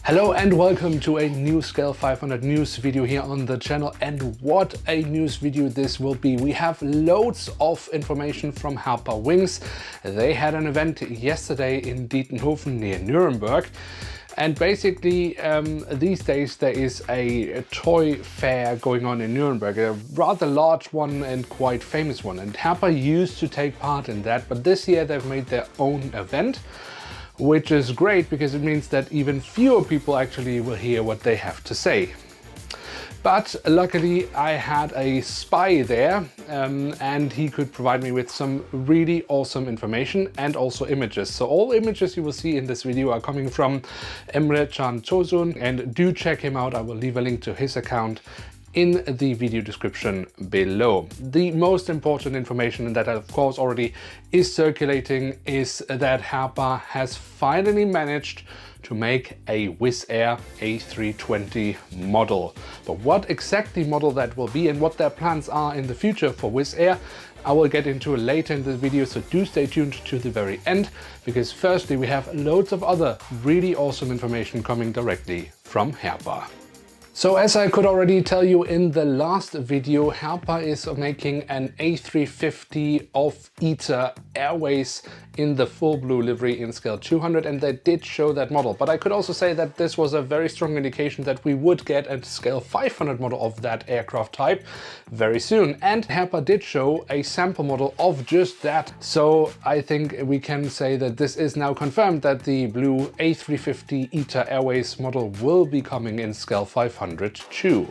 Hello and welcome to a new Scale 500 news video here on the channel, and what a news video this will be. We have loads of information from Herpa Wings. They had an event yesterday in Dietenhofen near Nuremberg. And basically, these days there is a toy fair going on in Nuremberg, a rather large one and quite famous one. And Herpa used to take part in that, but this year they've made their own event, which is great because it means that even fewer people actually will hear what they have to say. But luckily I had a spy there and he could provide me with some really awesome information and also images. So all images you will see in this video are coming from Emre Can Tosun, and do check him out. I will leave a link to his account in the video description below. The most important information that of course already is circulating is that Herpa has finally managed to make a Wizz Air A320 model. But what exactly model that will be and what their plans are in the future for Wizz Air, I will get into later in this video, so do stay tuned to the very end, because firstly we have loads of other really awesome information coming directly from Herpa. So as I could already tell you in the last video, Herpa is making an A350 of ITA Airways in the full blue livery in scale 200, and they did show that model. But I could also say that this was a very strong indication that we would get a scale 500 model of that aircraft type very soon. And Herpa did show a sample model of just that. So I think we can say that this is now confirmed that the blue A350 ITA Airways model will be coming in scale 500 too.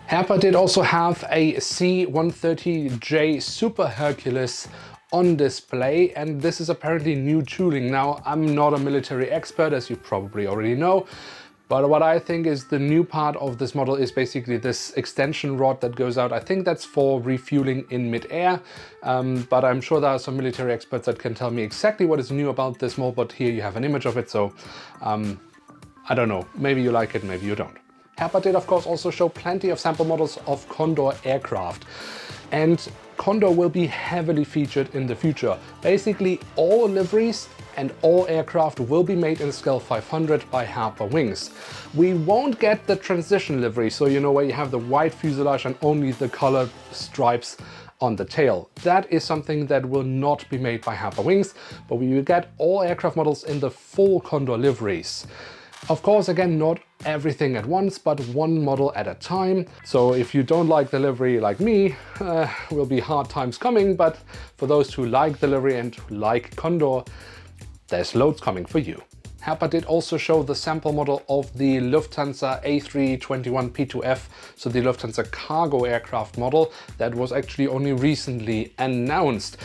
Herpa did also have a C-130J Super Hercules on display, and this is apparently new tooling. Now, I'm not a military expert, as you probably already know, but what I think is the new part of this model is basically this extension rod that goes out. I think that's for refueling in mid-air, but I'm sure there are some military experts that can tell me exactly what is new about this model, but here you have an image of it, so I don't know, maybe you like it, maybe you don't. Herpa did of course also show plenty of sample models of Condor aircraft, and Condor will be heavily featured in the future. Basically all liveries and all aircraft will be made in scale 500 by Herpa Wings. We won't get the transition livery, so you know, where you have the white fuselage and only the colored stripes on the tail. That is something that will not be made by Herpa Wings, but we will get all aircraft models in the full Condor liveries. Of course, again, not everything at once, but one model at a time. So if you don't like the livery like me, will be hard times coming, but for those who like the livery and like Condor, there's loads coming for you. Herpa did also show the sample model of the Lufthansa A321-200, so the Lufthansa cargo aircraft model that was actually only recently announced.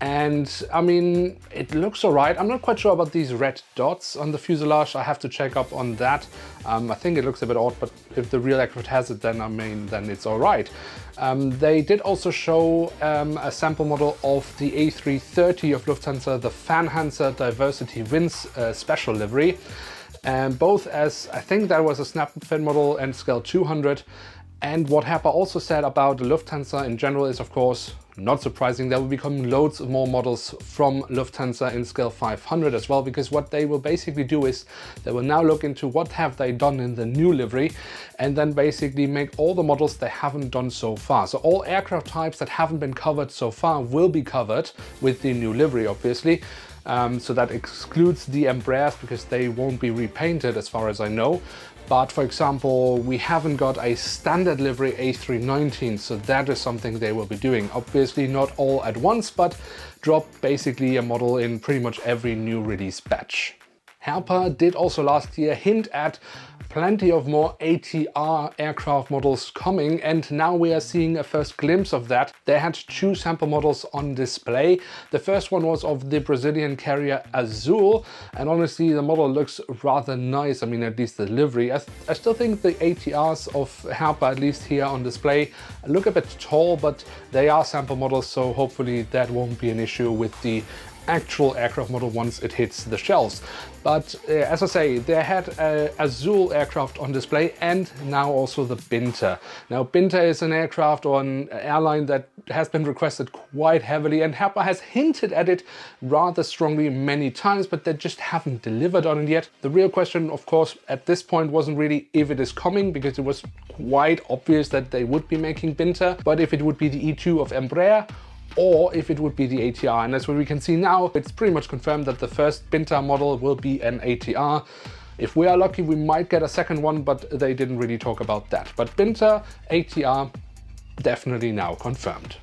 And I mean, it looks alright. I'm not quite sure about these red dots on the fuselage. I have to check up on that. I think it looks a bit odd, but if the real aircraft has it, then I mean, then it's alright. They did also show a sample model of the A330 of Lufthansa, the Fanhansa Diversity Winds special livery. Both as, I think that was a snap fin model and scale 200. And what Herpa also said about the Lufthansa in general is, of course, not surprising, there will be coming loads of more models from Lufthansa in scale 500 as well, because what they will basically do is they will now look into what have they done in the new livery and then basically make all the models they haven't done so far. So all aircraft types that haven't been covered so far will be covered with the new livery, obviously. So that excludes the Embraers because they won't be repainted as far as I know. But for example, we haven't got a standard livery A319, so that is something they will be doing. Obviously not all at once, but drop basically a model in pretty much every new release batch. Herpa did also last year hint at plenty of more ATR aircraft models coming, and now we are seeing a first glimpse of that. They had two sample models on display. The first one was of the Brazilian carrier Azul, and honestly the model looks rather nice. I mean, at least the livery. I still think the ATRs of Herpa, at least here on display, look a bit tall, but they are sample models, so hopefully that won't be an issue with the actual aircraft model once it hits the shelves. But as I say, they had a Azul aircraft on display and now also the Binter. Now Binter is an aircraft or an airline that has been requested quite heavily, and Herpa has hinted at it rather strongly many times, but they just haven't delivered on it yet. The real question, of course, at this point wasn't really if it is coming, because it was quite obvious that they would be making Binter, but if it would be the E2 of Embraer, or if it would be the ATR. And as we can see now, it's pretty much confirmed that the first Binter model will be an ATR. If we are lucky, we might get a second one, but they didn't really talk about that. But Binter, ATR, definitely now confirmed.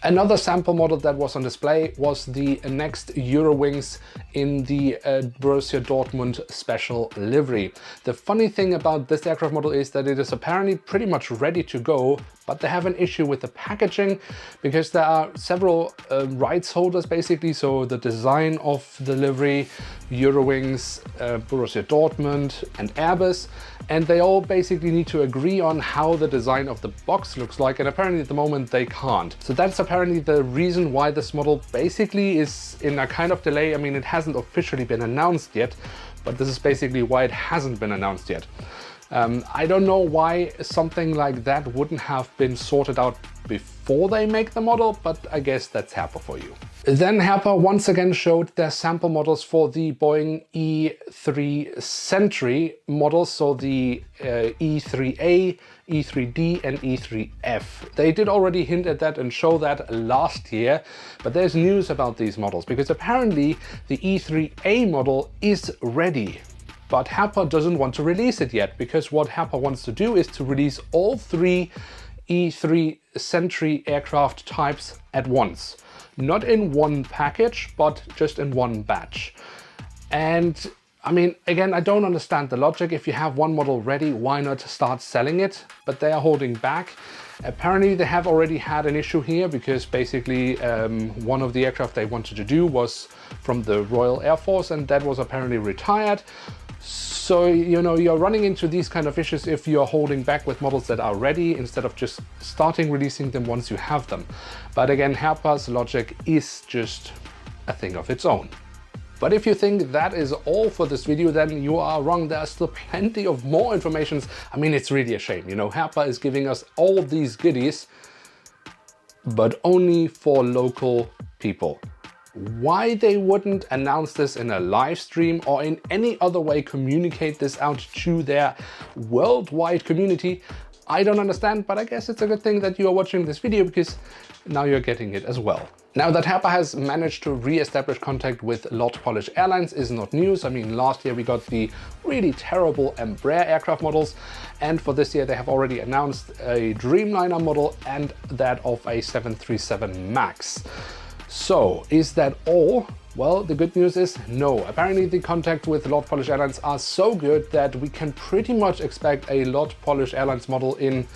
Another sample model that was on display was the next Eurowings in the Borussia Dortmund special livery. The funny thing about this aircraft model is that it is apparently pretty much ready to go, but they have an issue with the packaging because there are several rights holders basically. So the design of the livery, Eurowings, Borussia Dortmund and Airbus, and they all basically need to agree on how the design of the box looks like, and apparently at the moment they can't. So that's apparently the reason why this model basically is in a kind of delay. I mean, it hasn't officially been announced yet, but this is basically why it hasn't been announced yet. I don't know why something like that wouldn't have been sorted out before they make the model, but I guess that's Herpa for you. Then Herpa once again showed their sample models for the Boeing E3 Sentry models, so the E3A, E3D and E3F. They did already hint at that and show that last year, but there's news about these models because apparently the E3A model is ready. But Herpa doesn't want to release it yet, because what Herpa wants to do is to release all three E3 Sentry aircraft types at once. Not in one package, but just in one batch. And I mean, again, I don't understand the logic. If you have one model ready, why not start selling it? But they are holding back. Apparently they have already had an issue here because basically one of the aircraft they wanted to do was from the Royal Air Force, and that was apparently retired. So, you know, you're running into these kind of issues if you're holding back with models that are ready instead of just starting releasing them once you have them. But again, Herpa's logic is just a thing of its own. But if you think that is all for this video, then you are wrong. There are still plenty of more information. I mean, it's really a shame. You know, Herpa is giving us all these goodies, but only for local people. Why they wouldn't announce this in a live stream or in any other way communicate this out to their worldwide community, I don't understand, but I guess it's a good thing that you are watching this video because now you're getting it as well. Now that Herpa has managed to re-establish contact with Lot Polish Airlines is not news. I mean, last year we got the really terrible Embraer aircraft models, and for this year they have already announced a Dreamliner model and that of a 737 MAX. So, is that all? Well, the good news is no. Apparently the contact with Lot Polish Airlines are so good that we can pretty much expect a Lot Polish Airlines model in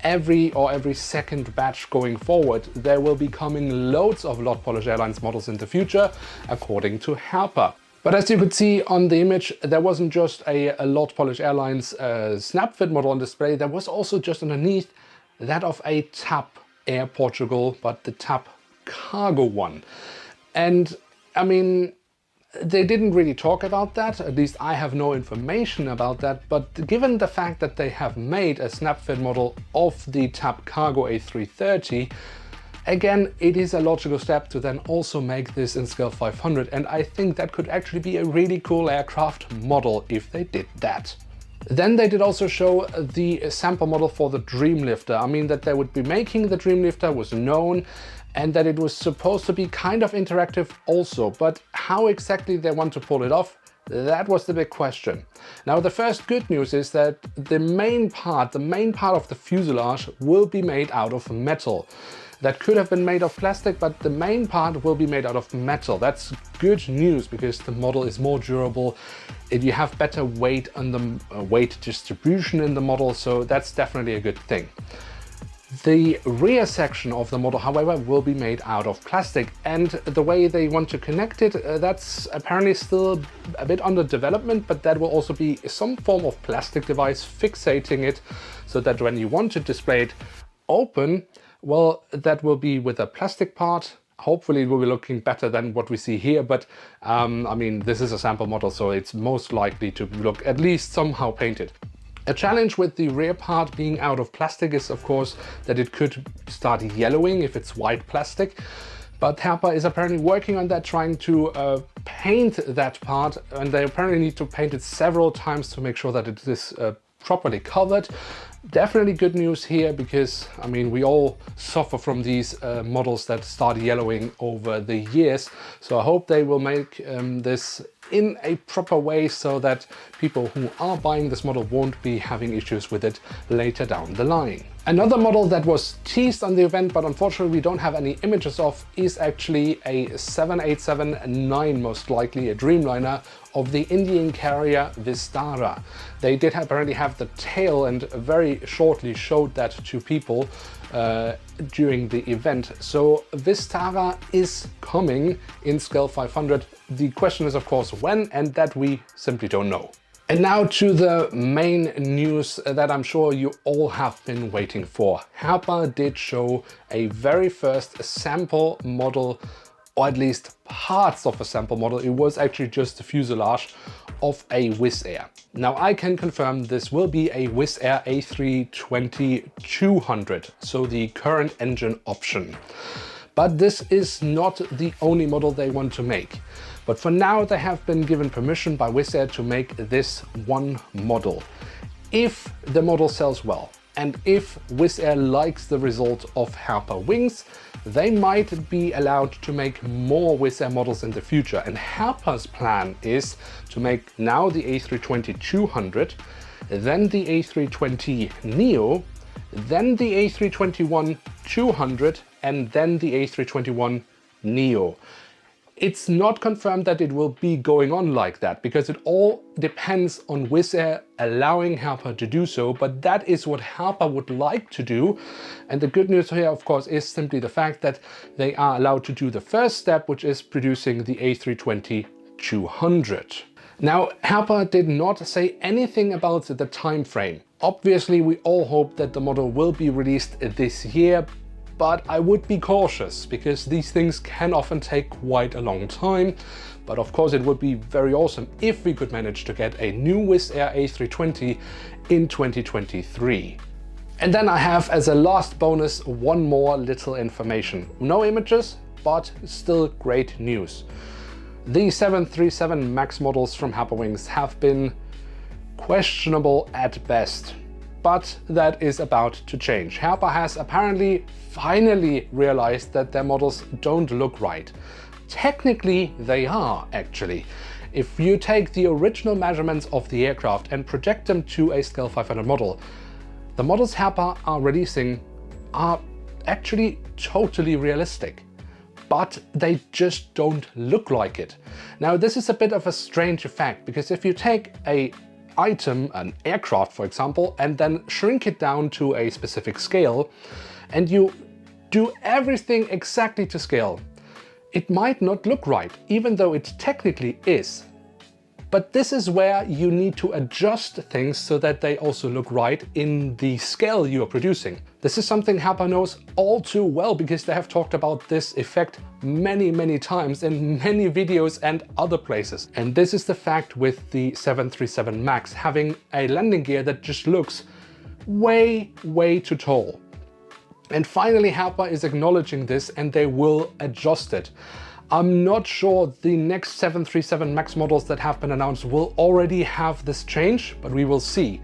every second batch going forward. There will be coming loads of Lot Polish Airlines models in the future, according to Herpa. But as you could see on the image, there wasn't just a Lot Polish Airlines snap-fit model on display, there was also just underneath that of a TAP Air Portugal, but the TAP cargo one. And I mean, they didn't really talk about that, at least I have no information about that, but given the fact that they have made a snap-fit model of the TAP Cargo A330, again, it is a logical step to then also make this in scale 500, and I think that could actually be a really cool aircraft model if they did that. Then they did also show the sample model for the Dreamlifter. I mean, that they would be making the Dreamlifter was known, and that it was supposed to be kind of interactive also, but how exactly they want to pull it off, that was the big question. Now the first good news is that the main part of the fuselage will be made out of metal. That could have been made of plastic, but the main part will be made out of metal. That's good news because the model is more durable. You have better weight on the weight distribution in the model, so that's definitely a good thing. The rear section of the model, however, will be made out of plastic, and the way they want to connect it, that's apparently still a bit under development, but that will also be some form of plastic device fixating it so that when you want to display it open, well, that will be with a plastic part Hopefully it will be looking better than what we see here, but I mean, this is a sample model, so it's most likely to look at least somehow painted. A challenge with the rear part being out of plastic is, of course, that it could start yellowing if it's white plastic. But Herpa is apparently working on that, trying to paint that part, and they apparently need to paint it several times to make sure that it is properly covered. Definitely good news here, because I mean, we all suffer from these models that start yellowing over the years. So I hope they will make this in a proper way so that people who are buying this model won't be having issues with it later down the line. Another model that was teased on the event, but unfortunately we don't have any images of, is actually a 787-9, most likely a Dreamliner of the Indian carrier Vistara. They did apparently have the tail and very shortly showed that to people during the event. So Vistara is coming in Scale 500. The question is, of course, when, and that we simply don't know. And now to the main news that I'm sure you all have been waiting for. Herpa did show a very first sample model, or at least parts of a sample model. It was actually just the fuselage of a Wizz Air. Now I can confirm this will be a Wizz Air A320-200, so the current engine option. But this is not the only model they want to make. But for now, they have been given permission by Wizz Air to make this one model. If the model sells well, and if Wizz Air likes the result of Herpa wings, they might be allowed to make more Wizz Air models in the future. And Herpa's plan is to make now the A320-200, then the A320neo, then the A321-200, and then the A321neo. It's not confirmed that it will be going on like that, because it all depends on Wizz Air allowing Herpa to do so, but that is what Herpa would like to do. And the good news here, of course, is simply the fact that they are allowed to do the first step, which is producing the A320-200. Now, Herpa did not say anything about the time frame. Obviously, we all hope that the model will be released this year, but I would be cautious, because these things can often take quite a long time. But of course it would be very awesome if we could manage to get a new Wizz Air A320 in 2023. And then I have, as a last bonus, one more little information. No images, but still great news. The 737 MAX models from Herpa Wings have been questionable at best. But that is about to change. Herpa has apparently finally realized that their models don't look right. Technically, they are actually. If you take the original measurements of the aircraft and project them to a Scale 500 model, the models Herpa are releasing are actually totally realistic. But they just don't look like it. Now, this is a bit of a strange effect, because if you take an item, an aircraft for example, and then shrink it down to a specific scale, and you do everything exactly to scale, it might not look right, even though it technically is. But this is where you need to adjust things so that they also look right in the scale you are producing. This is something Herpa knows all too well, because they have talked about this effect many times in many videos and other places. And this is the fact with the 737 MAX having a landing gear that just looks way too tall. And finally Herpa is acknowledging this, and they will adjust it. I'm not sure the next 737 MAX models that have been announced will already have this change, but we will see.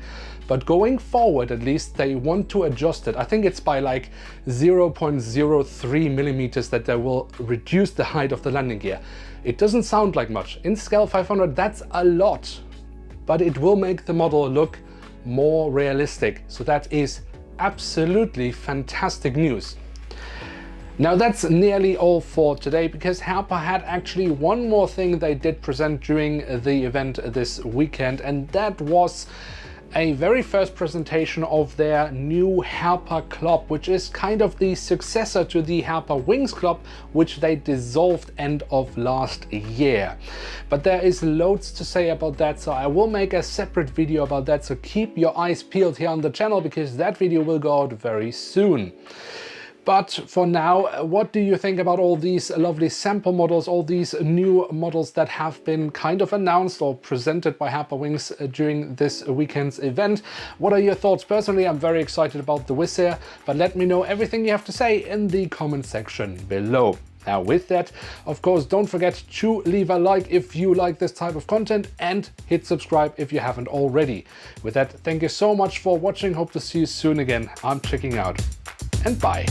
But going forward, at least, they want to adjust it. I think it's by like 0.03 millimeters that they will reduce the height of the landing gear. It doesn't sound like much. In Scale 500, that's a lot. But it will make the model look more realistic. So that is absolutely fantastic news. Now that's nearly all for today, because Herpa had actually one more thing they did present during the event this weekend, and that was a very first presentation of their new Herpa Club, which is kind of the successor to the Herpa Wings Club, which they dissolved end of last year. But there is loads to say about that, so I will make a separate video about that, so keep your eyes peeled here on the channel, because that video will go out very soon. But for now, what do you think about all these lovely sample models, all these new models that have been kind of announced or presented by Herpa Wings during this weekend's event? What are your thoughts? Personally, I'm very excited about the Wizz Air, but let me know everything you have to say in the comment section below. Now with that, of course, don't forget to leave a like if you like this type of content and hit subscribe if you haven't already. With that, thank you so much for watching. Hope to see you soon again. I'm checking out and bye.